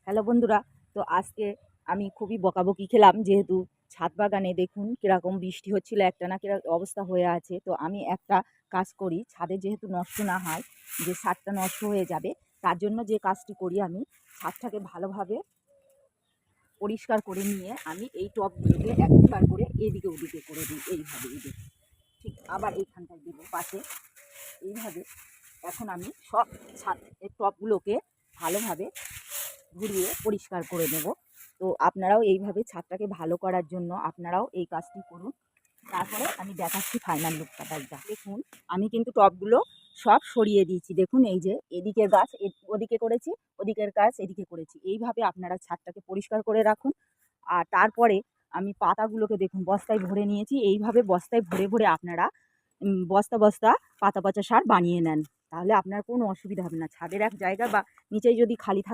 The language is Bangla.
হ্যালো বন্ধুরা, তো আজকে আমি খুবই বকাবকি খেলাম, যেহেতু ছাদ বাগানে দেখুন কিরকম বৃষ্টি হচ্ছিল, একটানা কিরকম অবস্থা হয়ে আছে। তো আমি একটা কাজ করি, ছাদে যেহেতু নষ্ট না হয়, যে ছাদটা নষ্ট হয়ে যাবে, তার জন্য যে কাজটি করি, আমি ছাদটাকে ভালোভাবে পরিষ্কার করে নিয়ে আমি এই টবগুলোকে একবার করে এদিকে ওদিকে করে দিই, এইভাবে এদিকে, ঠিক আবার এইখানটায় দেবো পাশে, এইভাবে। এখন আমি সব ছাদ টবগুলোকে ভালোভাবে ঘুরিয়ে পরিষ্কার করে নেব। তো আপনারাও এইভাবে ছাদটাকে ভালো করার জন্য আপনারাও এই কাজটি করুন। তারপরে আমি দেখাচ্ছি ফাইনাল লুকটা বাড়িটা। দেখুন, আমি কিন্তু টবগুলো সব সরিয়ে দিয়েছি। দেখুন, এই যে এদিকের গাছ ওদিকে করেছি, ওদিকের গাছ এদিকে করেছি। এইভাবে আপনারা ছাদটাকে পরিষ্কার করে রাখুন। আর তারপরে আমি পাতাগুলোকে দেখুন বস্তায় ভরে নিয়েছি। এইভাবে বস্তায় ভরে ভরে আপনারা বস্তা বস্তা পাতা পচা সার বানিয়ে নেন, তাহলে আপনার কোনো অসুবিধা হবে না। ছাদের এক জায়গা বা নিচেই যদি খালি থাকে